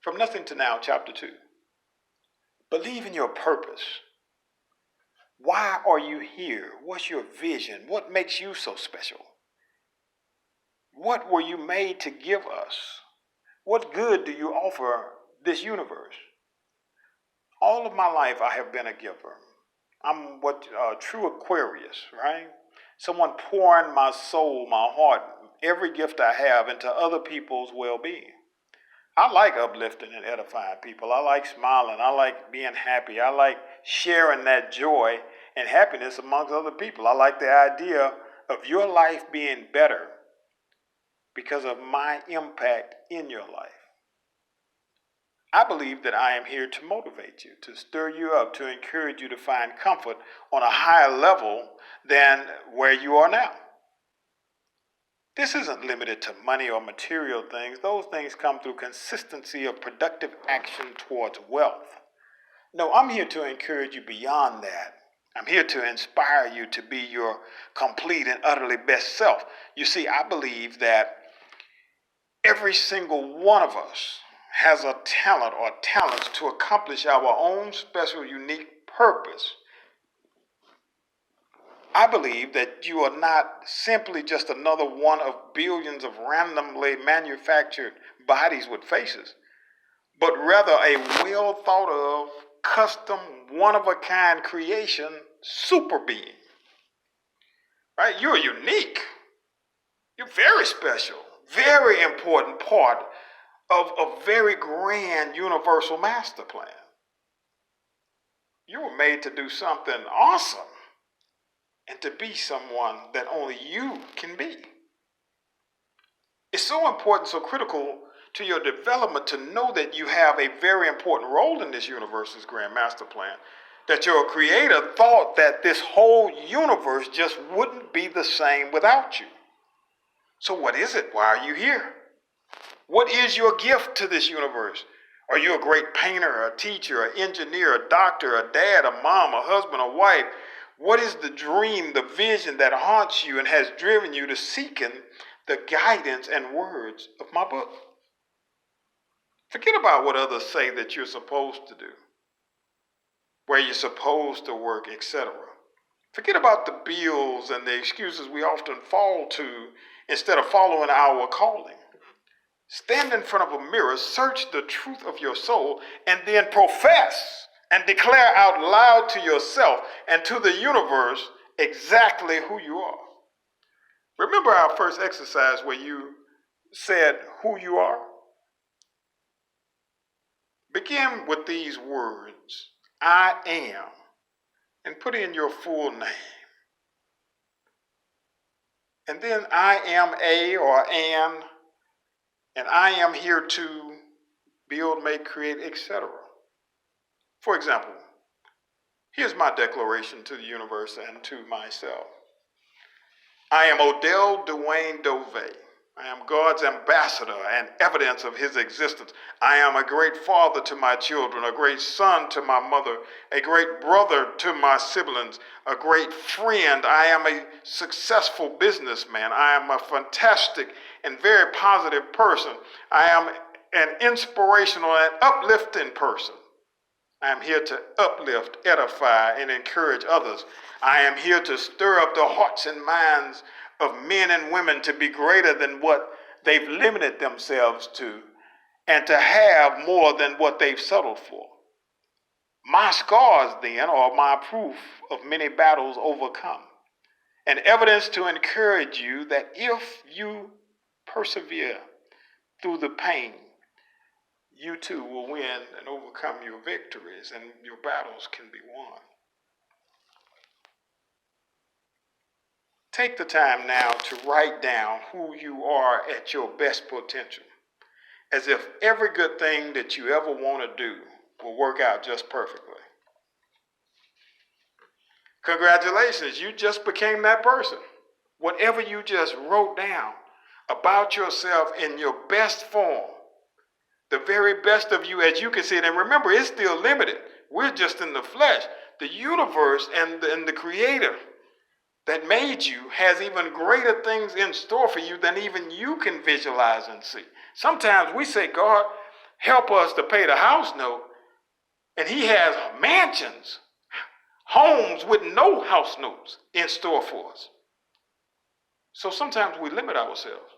From Nothing to Now, Chapter 2. Believe in your purpose. Why are you here? What's your vision? What makes you so special? What were you made to give us? What good do you offer this universe? All of my life I have been a giver. I'm what a true Aquarius, right? Someone pouring my soul, my heart, every gift I have into other people's well-being. I like uplifting and edifying people. I like smiling. I like being happy. I like sharing that joy and happiness amongst other people. I like the idea of your life being better because of my impact in your life. I believe that I am here to motivate you, to stir you up, to encourage you to find comfort on a higher level than where you are now. This isn't limited to money or material things. Those things come through consistency of productive action towards wealth. No, I'm here to encourage you beyond that. I'm here to inspire you to be your complete and utterly best self. You see, I believe that every single one of us has a talent or talents to accomplish our own special, unique purpose. I believe that you are not simply just another one of billions of randomly manufactured bodies with faces, but rather a well thought of, custom, one-of-a-kind creation super being. Right? You're unique. You're very special, very important part of a very grand universal master plan. You were made to do something awesome and to be someone that only you can be. It's so important, so critical to your development to know that you have a very important role in this universe's grand master plan, that your creator thought that this whole universe just wouldn't be the same without you. So what is it? Why are you here? What is your gift to this universe? Are you a great painter, a teacher, an engineer, a doctor, a dad, a mom, a husband, a wife? What is the dream, the vision that haunts you and has driven you to seeking the guidance and words of my book? Forget about what others say that you're supposed to do, where you're supposed to work, etc. Forget about the bills and the excuses we often fall to instead of following our calling. Stand in front of a mirror, search the truth of your soul, and then profess and declare out loud to yourself and to the universe exactly who you are. Remember our first exercise where you said who you are? Begin with these words, I am, and put in your full name. And then I am a or an, and I am here to build, make, create, etc. For example, here's my declaration to the universe and to myself. I am Odell Dwayne Dovey. I am God's ambassador and evidence of his existence. I am a great father to my children, a great son to my mother, a great brother to my siblings, a great friend. I am a successful businessman. I am a fantastic and very positive person. I am an inspirational and uplifting person. I am here to uplift, edify, and encourage others. I am here to stir up the hearts and minds of men and women to be greater than what they've limited themselves to and to have more than what they've settled for. My scars, then, are my proof of many battles overcome, and evidence to encourage you that if you persevere through the pain, you too will win and overcome your victories, and your battles can be won. Take the time now to write down who you are at your best potential, as if every good thing that you ever want to do will work out just perfectly. Congratulations, you just became that person. Whatever you just wrote down about yourself in your best form, the very best of you as you can see it. And remember, it's still limited. We're just in the flesh. The universe and the creator that made you has even greater things in store for you than even you can visualize and see. Sometimes we say, God, help us to pay the house note, and he has mansions, homes with no house notes in store for us. So sometimes we limit ourselves.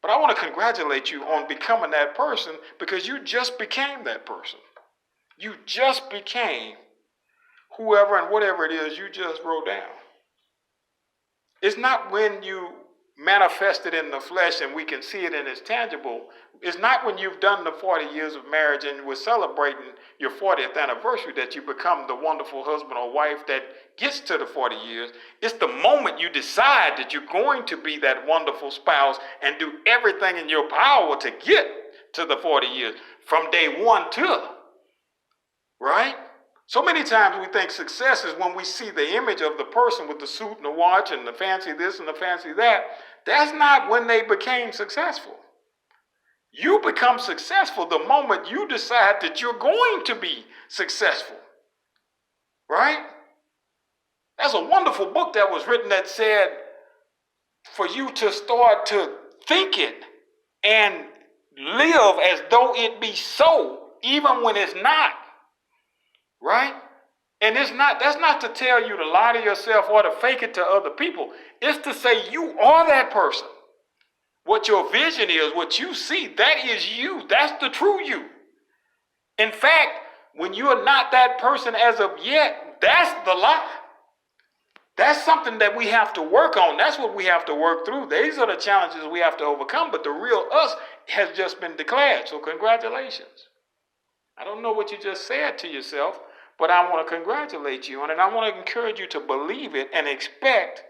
But I want to congratulate you on becoming that person, because you just became that person. You just became whoever and whatever it is you just wrote down. It's not when you manifest it in the flesh and we can see it and it's tangible. It's not when you've done the 40 years of marriage and we're celebrating your 40th anniversary that you become the wonderful husband or wife that gets to the 40 years. It's the moment you decide that you're going to be that wonderful spouse and do everything in your power to get to the 40 years from day one to, right? So many times we think success is when we see the image of the person with the suit and the watch and the fancy this and the fancy that. That's not when they became successful. You become successful the moment you decide that you're going to be successful, right? There's a wonderful book that was written that said for you to start to think it and live as though it be so, even when it's not. Right? And that's not to tell you to lie to yourself or to fake it to other people. It's to say you are that person. What your vision is, what you see, that is you. That's the true you. In fact, when you are not that person as of yet, that's the lie. That's something that we have to work on. That's what we have to work through. These are the challenges we have to overcome, but the real us has just been declared. So congratulations. I don't know what you just said to yourself, but I want to congratulate you on it. And I want to encourage you to believe it and expect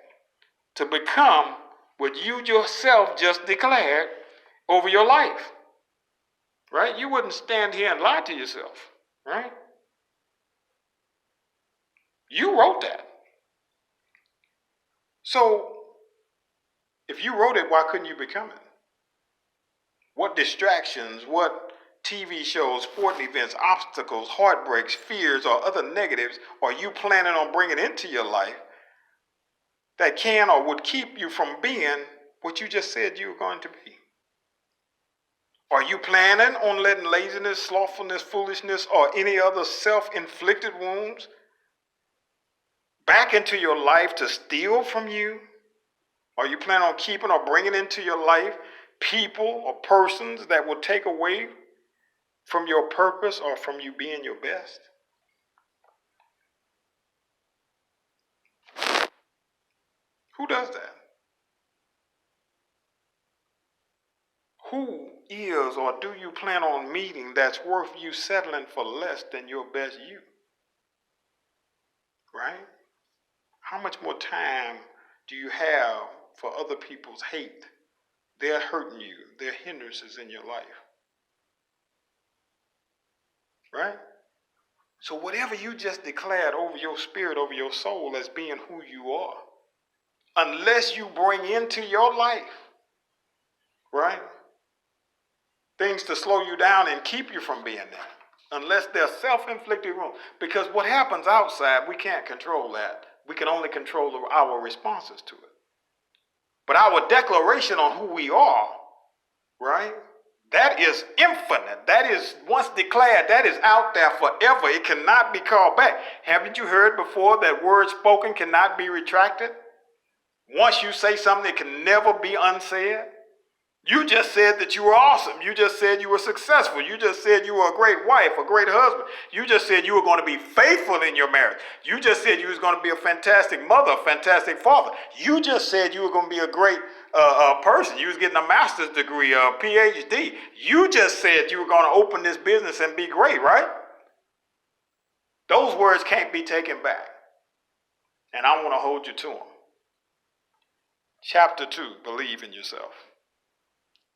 to become what you yourself just declared over your life. Right? You wouldn't stand here and lie to yourself. Right? You wrote that. So, if you wrote it, why couldn't you become it? What distractions, what TV shows, sporting events, obstacles, heartbreaks, fears, or other negatives are you planning on bringing into your life that can or would keep you from being what you just said you were going to be? Are you planning on letting laziness, slothfulness, foolishness, or any other self-inflicted wounds back into your life to steal from you? Are you planning on keeping or bringing into your life people or persons that will take away from your purpose or from you being your best? Who does that? Who is or do you plan on meeting that's worth you settling for less than your best you? Right? How much more time do you have for other people's hate? They're hurting you. They're hindrances in your life. Right? So whatever you just declared over your spirit, over your soul as being who you are, unless you bring into your life, right, things to slow you down and keep you from being that, unless they're self-inflicted wounds. Because what happens outside, we can't control that. We can only control our responses to it. But our declaration on who we are, right, that is infinite. That is once declared, that is out there forever. It cannot be called back. Haven't you heard before that words spoken cannot be retracted? Once you say something, it can never be unsaid. You just said that you were awesome. You just said you were successful. You just said you were a great wife, a great husband. You just said you were going to be faithful in your marriage. You just said you was going to be a fantastic mother, a fantastic father. You just said you were going to be a great person. You was getting a master's degree, a PhD. You just said you were going to open this business and be great, right? Those words can't be taken back. And I want to hold you to them. Chapter 2, believe in yourself.